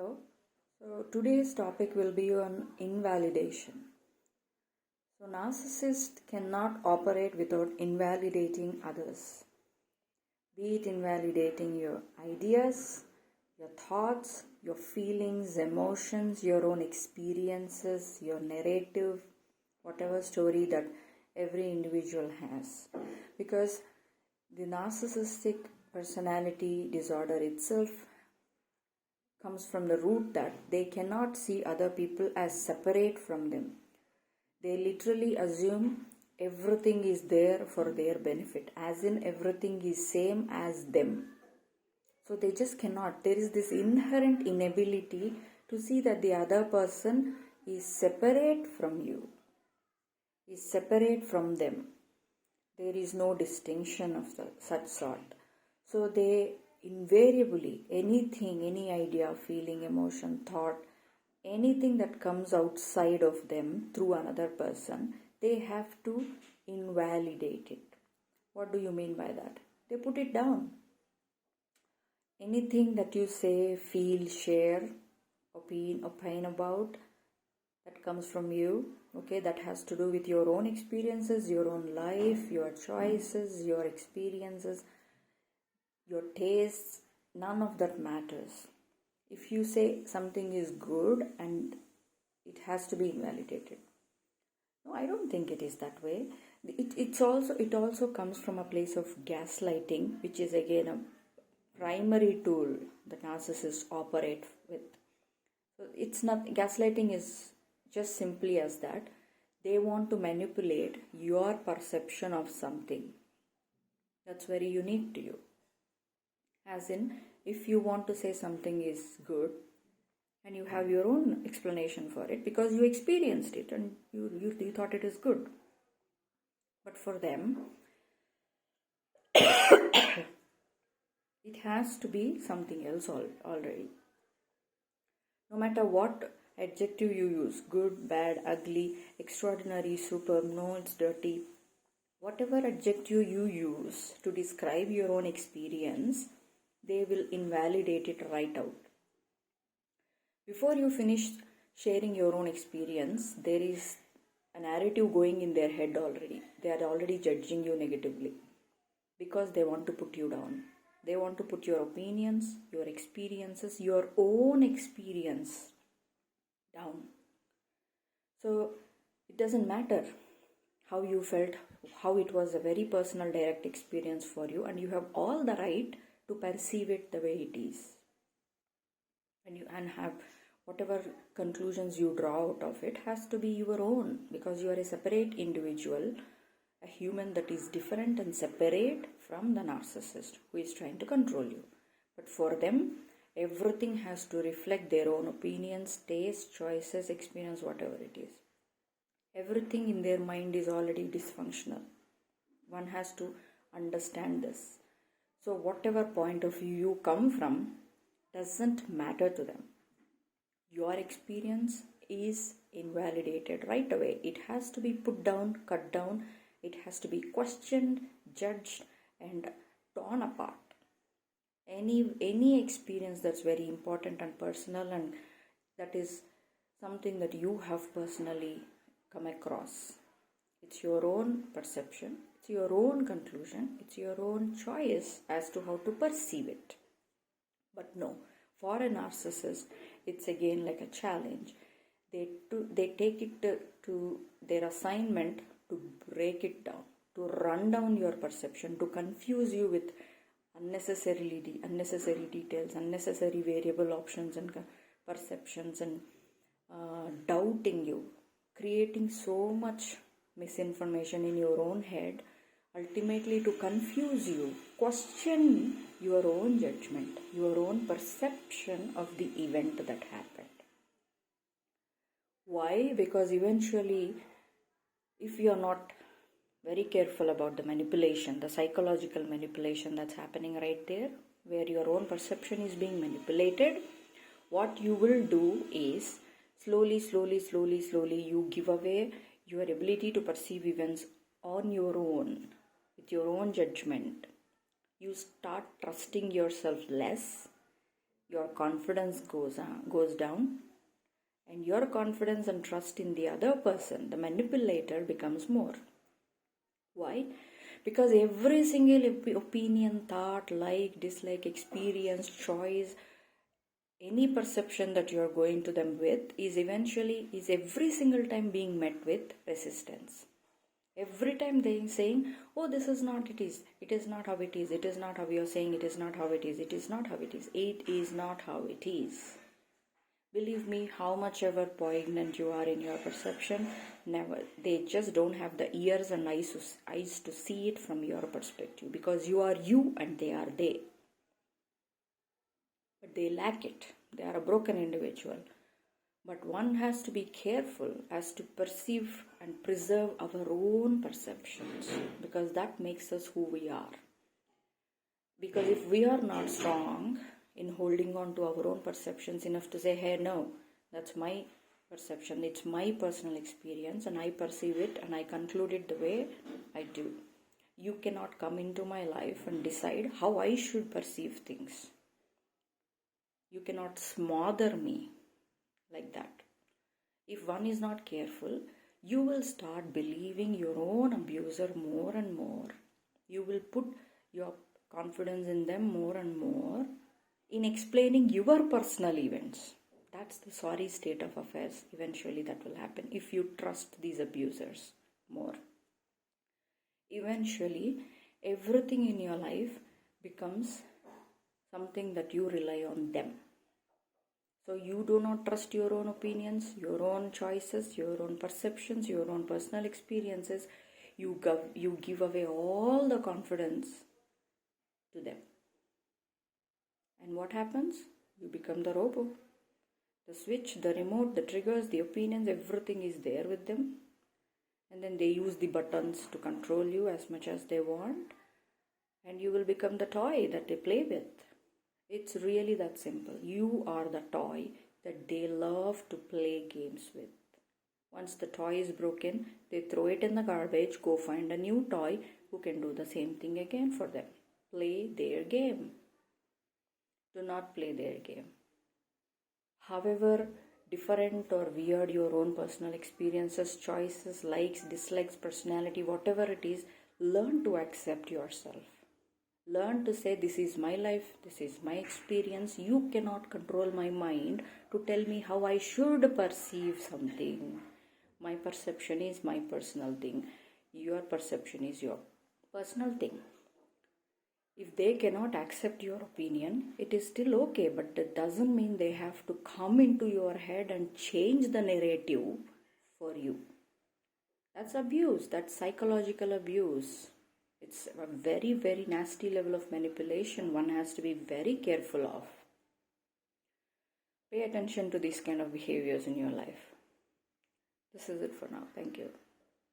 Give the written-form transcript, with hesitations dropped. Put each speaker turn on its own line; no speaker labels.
Hello. So today's topic will be on invalidation. So narcissists cannot operate without invalidating others. Be it invalidating your ideas, your thoughts, your feelings, emotions, your own experiences, your narrative, whatever story that every individual has. Because the narcissistic personality disorder itself comes from the root that they cannot see other people as separate from them. They literally assume everything is there for their benefit, as in everything is same as them. So they just cannot. There is this inherent inability to see that the other person is separate from you, is separate from them. There is no distinction of such sort. So they invariably, anything, any idea, feeling, emotion, thought, anything that comes outside of them through another person, they have to invalidate it. What do you mean by that? They put it down. Anything that you say, feel, share, opine about, that comes from you, okay, that has to do with your own experiences, your own life, your choices, your experiences, your tastes, none of that matters. If you say something is good and it has to be invalidated. No, I don't think it is that way. It also comes from a place of gaslighting, which is again a primary tool that narcissists operate with. So it's not, gaslighting is just simply as that. They want to manipulate your perception of something that's very unique to you. As in, if you want to say something is good and you have your own explanation for it because you experienced it and you thought it is good. But for them, it has to be something else already. No matter what adjective you use, good, bad, ugly, extraordinary, superb, no, it's dirty, whatever adjective you use to describe your own experience, they will invalidate it right out. Before you finish sharing your own experience, there is a narrative going in their head already. They are already judging you negatively because they want to put you down. They want to put your opinions, your experiences, your own experience down. So it doesn't matter how you felt, how it was a very personal, direct experience for you, and you have all the right to perceive it the way it is. And have whatever conclusions you draw out of it has to be your own, because you are a separate individual, a human that is different and separate from the narcissist who is trying to control you. But for them, everything has to reflect their own opinions, tastes, choices, experience, whatever it is. Everything in their mind is already dysfunctional. One has to understand this. So whatever point of view you come from doesn't matter to them. Your experience is invalidated right away. It has to be put down, cut down. It has to be questioned, judged, and torn apart. Any experience that's very important and personal, and that is something that you have personally come across. It's your own perception, it's your own conclusion, it's your own choice as to how to perceive it. But no, for a narcissist, it's again like a challenge. They take it to their assignment to break it down, to run down your perception, to confuse you with unnecessary details, unnecessary variable options and perceptions, and doubting you, creating so much misinformation in your own head, ultimately to confuse you, question your own judgment, your own perception of the event that happened. Why? Because eventually, if you are not very careful about the manipulation, the psychological manipulation that's happening right there, where your own perception is being manipulated, what you will do is slowly you give away your ability to perceive events on your own, with your own judgment. You start trusting yourself less. your confidence goes down, and your confidence and trust in the other person, the manipulator, becomes more. Why? Because every single opinion, thought, like, dislike, experience, choice, any perception that you are going to them with is every single time being met with resistance. Every time they saying, oh, this is not it is not how it is, it is not how you are saying, it is not how it is, it is not how it is, it is not how it is. Believe me, how much ever poignant you are in your perception, never. They just don't have the ears and eyes to see it from your perspective, because you are you and they are they. But they lack it. They are a broken individual. But one has to be careful as to perceive and preserve our own perceptions, because that makes us who we are. Because if we are not strong in holding on to our own perceptions enough to say, hey, no, that's my perception, it's my personal experience, and I perceive it and I conclude it the way I do. You cannot come into my life and decide how I should perceive things. You cannot smother me like that. If one is not careful, you will start believing your own abuser more and more. You will put your confidence in them more and more in explaining your personal events. That's the sorry state of affairs eventually that will happen if you trust these abusers more. Eventually, everything in your life becomes something that you rely on them. So you do not trust your own opinions, your own choices, your own perceptions, your own personal experiences. You give away all the confidence to them. And what happens? You become the robot. The switch, the remote, the triggers, the opinions, everything is there with them. And then they use the buttons to control you as much as they want. And you will become the toy that they play with. It's really that simple. You are the toy that they love to play games with. Once the toy is broken, they throw it in the garbage, go find a new toy who can do the same thing again for them. Play their game. Do not play their game. However different or weird your own personal experiences, choices, likes, dislikes, personality, whatever it is, learn to accept yourself. Learn to say, this is my life, this is my experience. You cannot control my mind to tell me how I should perceive something. My perception is my personal thing. Your perception is your personal thing. If they cannot accept your opinion, it is still okay, but that doesn't mean they have to come into your head and change the narrative for you. That's abuse. That's psychological abuse. It's a very, very nasty level of manipulation one has to be very careful of. Pay attention to these kind of behaviors in your life. This is it for now. Thank you.